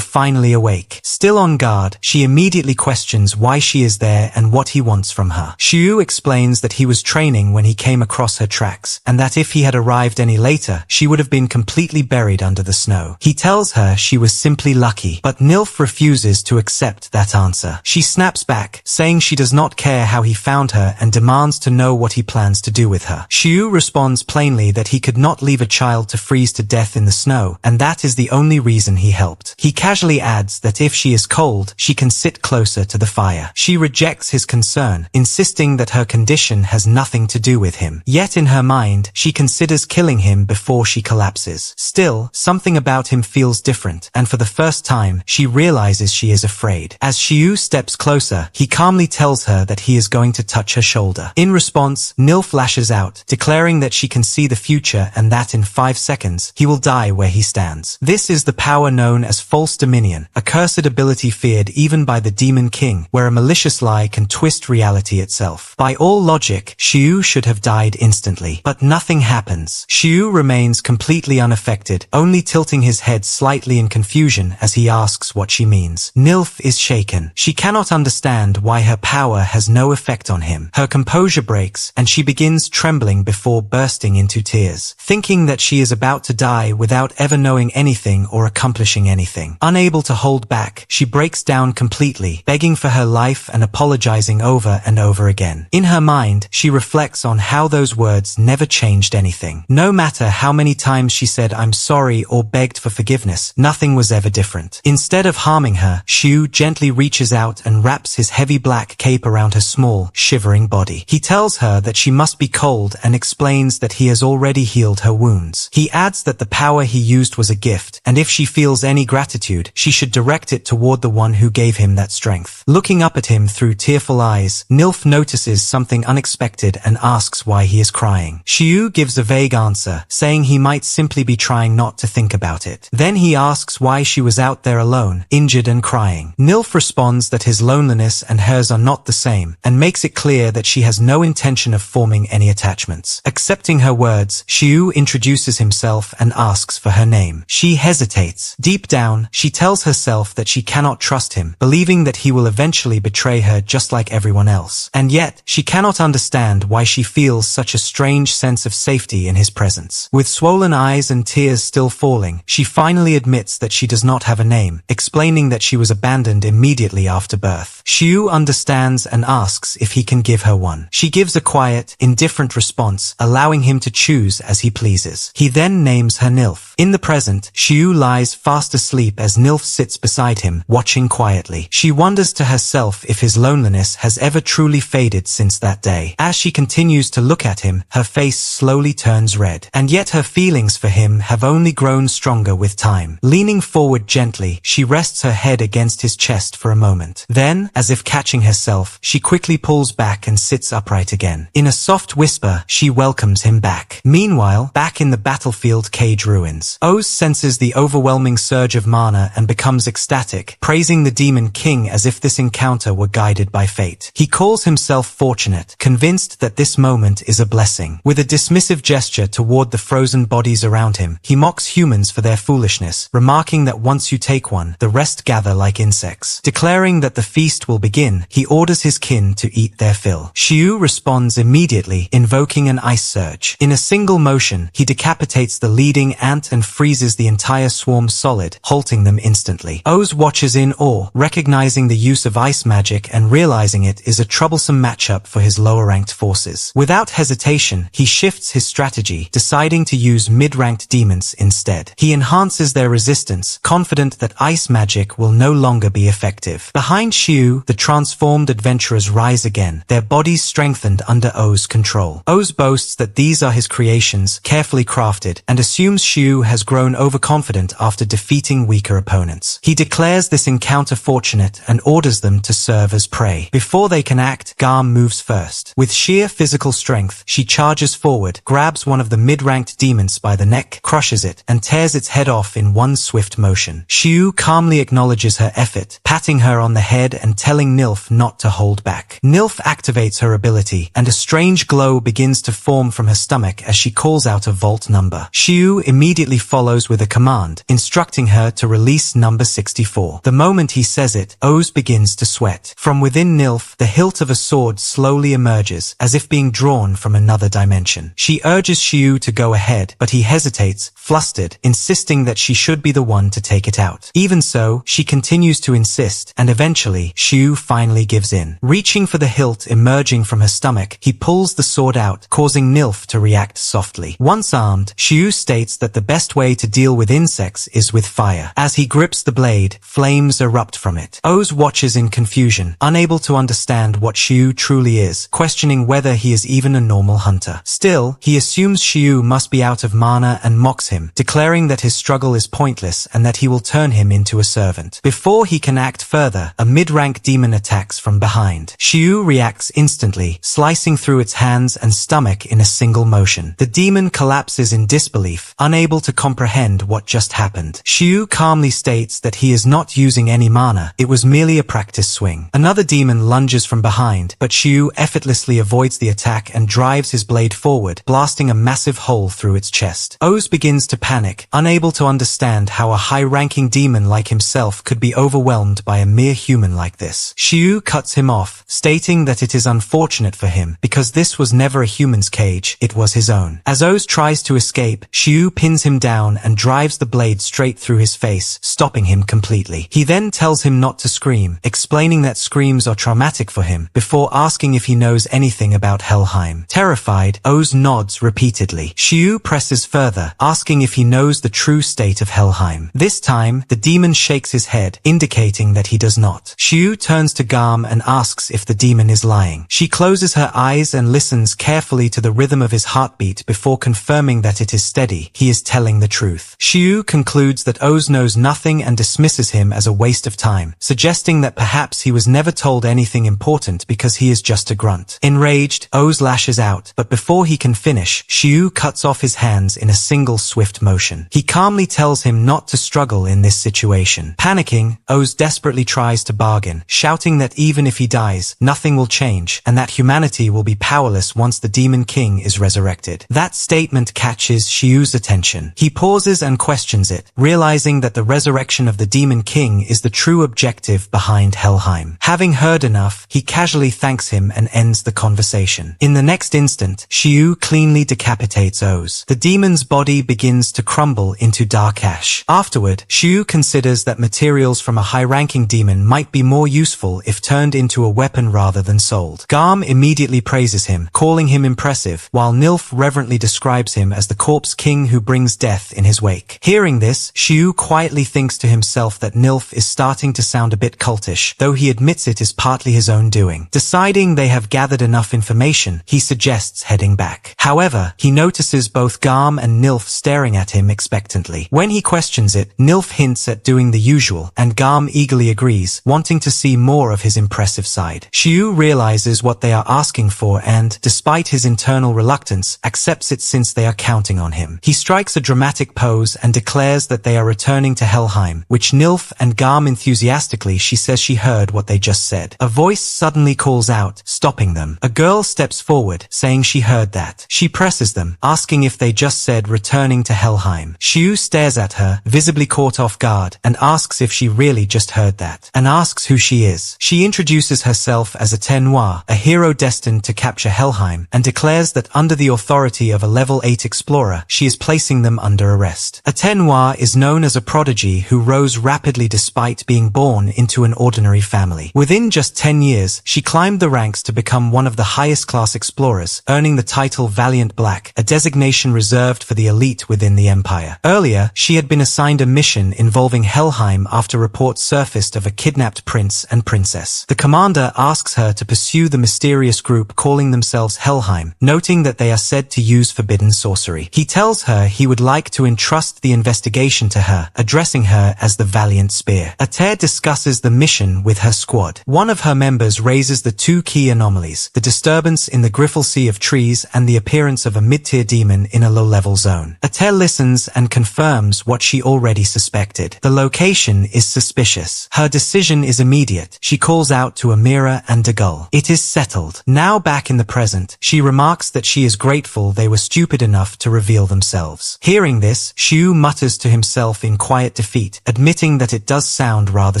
finally awake." Still on guard, she immediately questions why she is there and what he wants from her. Xiu explains that he was training when he came across her tracks, and that if he had arrived any later, she would have been completely buried under the snow. He tells her she was simply lucky, but Nilf refuses to accept that answer. She snaps back, saying she does not care how he found her and demands to know what he plans to do with her. Xiu responds plainly that he could not leave a child to freeze to death in the snow, and that is the only reason he helped. He casually adds that if she is cold, she can sit closer to the fire. She rejects his concern, insisting that her condition has nothing to do with him. Yet in her mind, she considers killing him before she collapses. Still, something about him feels different, and for the first time, she realizes she is afraid. As Xiu steps closer, he calmly tells her that he is going to touch her shoulder. In response, Nilf lashes out, declaring that she can see the future and that in 5 seconds, he will die where he stands. This is the power known as false dominion, a cursed ability feared even by the Demon King, where a malicious lie can twist reality itself. By all logic, Xiu should have died instantly, but nothing happens. Xiu remains completely unaffected, only tilting his head slightly in confusion as he asks what she means. Nilf is shaken. She cannot understand why her power has no effect on him. Her composure breaks, and she begins trembling before bursting into tears, thinking that she is about to die without ever knowing anything or accomplishing anything. Unable to hold back, she breaks down completely, begging for her life and apologizing over and over again. In her mind, she reflects on how those words never changed anything. No matter how many times she said "I'm sorry" or begged for forgiveness, nothing was ever different. Instead of harming her, Xiu gently reaches out and wraps his heavy black cape around her small, shivering body. He tells her that she must be cold and explains that he has already healed her wounds. He adds that the power he used was a gift, and if she feels any gratitude, she should direct it toward the one who gave him that strength. Looking up at him through tearful eyes, Nilf notices something unexpected and asks why he is crying. Xiu gives a vague answer, saying he might simply be trying not to think about it. Then he asks why she was out there alone, injured and crying. Nilf responds that his loneliness and hers are not the same, and makes it clear that she has no intention of forming any attachments. Accepting her words, Xiu introduces himself and asks for her name. She hesitates. Deep down, she tells herself that she cannot trust him, believing that he will eventually betray her just like everyone else. And yet, she cannot understand why she feels such a strange sense of safety in his presence. With swollen eyes and tears still falling, she finally admits that she does not have a name, explaining that she was abandoned immediately after birth. Xiu understands and asks if he can give her one. She gives a quiet, indifferent response, allowing him to choose as he pleases. He then names her Nilf. In the present, Xiu lies fast asleep as Nilf sits beside him, watching quietly. She wonders to herself if his loneliness has ever truly faded since that day. As she continues to look at him, her face slowly turns red. And yet her feelings for him have only grown stronger with time. Leaning forward gently, she rests her head against his chest for a moment. Then, as if catching herself, she quickly pulls back and sits upright again. In a soft whisper, she welcomes him back. Meanwhile, back in the battlefield cage ruins, Oz senses the overwhelming surge of mana and becomes ecstatic, praising the Demon King as if this encounter were guided by fate. He calls himself fortunate, convinced that this moment is a blessing. With a dismissive gesture toward the frozen bodies around him, he mocks humans for their foolishness, remarking that once you take one, the rest gather like insects. Declaring that the feast will begin, he orders his kin to eat their fill. Xiu responds responds immediately, invoking an ice surge. In a single motion, he decapitates the leading ant and freezes the entire swarm solid, halting them instantly. Oz watches in awe, recognizing the use of ice magic and realizing it is a troublesome matchup for his lower-ranked forces. Without hesitation, he shifts his strategy, deciding to use mid-ranked demons instead. He enhances their resistance, confident that ice magic will no longer be effective. Behind Xiu, the transformed adventurers rise again, their bodies strengthened under O's control. Oz boasts that these are his creations, carefully crafted, and assumes Xiu has grown overconfident after defeating weaker opponents. He declares this encounter fortunate and orders them to serve as prey. Before they can act, Garm moves first. With sheer physical strength, she charges forward, grabs one of the mid-ranked demons by the neck, crushes it, and tears its head off in one swift motion. Xiu calmly acknowledges her effort, patting her on the head and telling Nilf not to hold back. Nilf activates her ability, and a strange glow begins to form from her stomach as she calls out a vault number. Xiu immediately follows with a command, instructing her to release number 64. The moment he says it, Oz begins to sweat. From within Nilf, the hilt of a sword slowly emerges, as if being drawn from another dimension. She urges Xiu to go ahead, but he hesitates, flustered, insisting that she should be the one to take it out. Even so, she continues to insist, and eventually, Xiu finally gives in. Reaching for the hilt emerging from her stomach, he pulls the sword out, causing Nilf to react softly. Once armed, Xiu states that the best way to deal with insects is with fire. As he grips the blade, flames erupt from it. Oz watches in confusion, unable to understand what Xiu truly is, questioning whether he is even a normal hunter. Still, he assumes Xiu must be out of mana and mocks him, declaring that his struggle is pointless and that he will turn him into a servant. Before he can act further, a mid-rank demon attacks from behind. Xiu reacts instantly, slicing through its hands and stomach in a single motion. The demon collapses in disbelief, unable to comprehend what just happened. Xiu calmly states that he is not using any mana, it was merely a practice swing. Another demon lunges from behind, but Xiu effortlessly avoids the attack and drives his blade forward, blasting a massive hole through its chest. Oz begins to panic, unable to understand how a high-ranking demon like himself could be overwhelmed by a mere human like this. Xiu cuts him off, stating that it is unfortunate for him, because this was never a human's cage, it was his own. As Oz tries to escape, Xiu pins him down and drives the blade straight through his face, stopping him completely. He then tells him not to scream, explaining that screams are traumatic for him, before asking if he knows anything about Helheim. Terrified, Oz nods repeatedly. Xiu presses further, asking if he knows the true state of Helheim. This time, the demon shakes his head, indicating that he does not. Xiu turns to Garm and asks if the demon is lying. She closes her eyes and listens carefully to the rhythm of his heartbeat before confirming that it is steady. He is telling the truth. Xiu concludes that Oz knows nothing and dismisses him as a waste of time, suggesting that perhaps he was never told anything important because he is just a grunt. Enraged, Oz lashes out, but before he can finish, Xiu cuts off his hands in a single swift motion. He calmly tells him not to struggle in this situation. Panicking, Oz desperately tries to bargain, shouting that even if he dies, nothing will change, and that humanity will be powerless once the Demon King is resurrected. That statement catches Xiu's attention. He pauses and questions it, realizing that the resurrection of the Demon King is the true objective behind Helheim. Having heard enough, he casually thanks him and ends the conversation. In the next instant, Xiu cleanly decapitates Oz. The demon's body begins to crumble into dark ash. Afterward, Xiu considers that materials from a high-ranking demon might be more useful if turned into a weapon rather than sold. Garm immediately praises him, calling him impressive, while Nilf reverently describes him as the corpse king who brings death in his wake. Hearing this, Xiu quietly thinks to himself that Nilf is starting to sound a bit cultish, though he admits it is partly his own doing. Deciding they have gathered enough information, he suggests heading back. However, he notices both Garm and Nilf staring at him expectantly. When he questions it, Nilf hints at doing the usual, and Garm eagerly agrees, wanting to see more of his impressive side. Xiu realizes what they are asking for and, despite his internal reluctance, accepts it since they are counting on him. He strikes a dramatic pose and declares that they are returning to Helheim, which Nilf and Garm enthusiastically she says she heard what they just said. A voice suddenly calls out, stopping them. A girl steps forward, saying she heard that. She presses them, asking if they just said returning to Helheim. Xiu stares at her, visibly caught off guard, and asks if she really just heard that, and asks who she is. She introduces herself as a Tenwa, a hero destined destined to capture Helheim and declares that under the authority of a level 8 explorer, she is placing them under arrest. Atenwa is known as a prodigy who rose rapidly despite being born into an ordinary family. Within just 10 years, she climbed the ranks to become one of the highest class explorers, earning the title Valiant Black, a designation reserved for the elite within the empire. Earlier, she had been assigned a mission involving Helheim after reports surfaced of a kidnapped prince and princess. The commander asks her to pursue the mysterious group calling themselves Helheim, noting that they are said to use forbidden sorcery. He tells her he would like to entrust the investigation to her, addressing her as the Valiant Spear. Ater discusses the mission with her squad. One of her members raises the two key anomalies, the disturbance in the Griffle Sea of trees and the appearance of a mid-tier demon in a low-level zone. Ater listens and confirms what she already suspected. The location is suspicious. Her decision is immediate. She calls out to Amira and Dagul. It is settled. Now back in the present, she remarks that she is grateful they were stupid enough to reveal themselves. Hearing this, Shu mutters to himself in quiet defeat, admitting that it does sound rather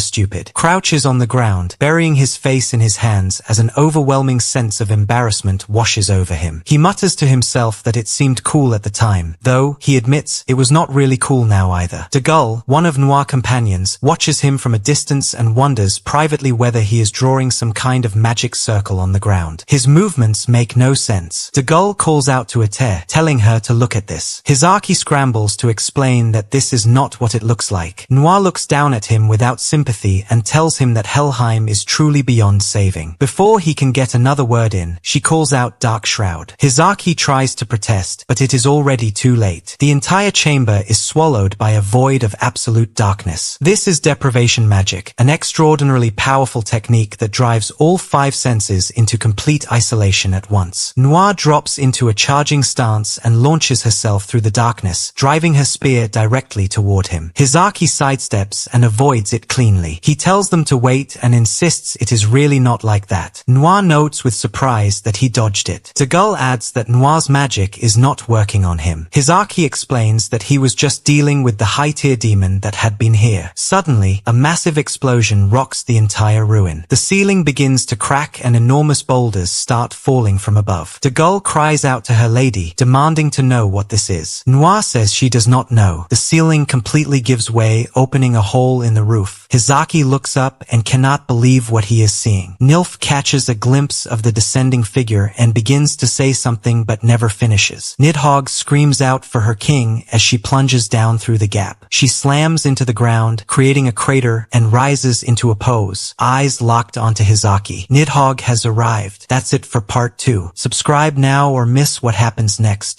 stupid. Crouches on the ground, burying his face in his hands as an overwhelming sense of embarrassment washes over him. He mutters to himself that it seemed cool at the time, though, he admits, it was not really cool now either. Dagul, one of Noir's companions, watches him from a distance and wonders privately whether he is drawing some kind of magic circle on the ground. His movements make no sense. Dagul calls out to Ater, telling her to look at this. Hizaki scrambles to explain that this is not what it looks like. Noir looks down at him without sympathy and tells him that Helheim is truly beyond saving. Before he can get another word in, she calls out Dark Shroud. Hizaki tries to protest, but it is already too late. The entire chamber is swallowed by a void of absolute darkness. This is deprivation magic, an extraordinarily powerful technique that drives all 5 senses into complete isolation at once. Noir drops into a charging stance and launches herself through the darkness, driving her spear directly toward him. Hizaki sidesteps and avoids it cleanly. He tells them to wait and insists it is really not like that. Noir notes with surprise that he dodged it. Dagul adds that Noir's magic is not working on him. Hizaki explains that he was just dealing with the high-tier demon that had been here. Suddenly, a massive explosion rocks the entire ruin. The ceiling begins to crack and enormous boulders start falling from above. Dagul cries out to her lady, demanding to know what this is. Noir says she does not know. The ceiling completely gives way, opening a hole in the roof. Hizaki looks up and cannot believe what he is seeing. Nilf catches a glimpse of the descending figure and begins to say something but never finishes. Nidhogg screams out for her king as she plunges down through the gap. She slams into the ground, creating a crater, and rises into a pose, eyes locked onto Hizaki. Nidhogg has arrived. That's it for part 2. Subscribe now or miss what happens next.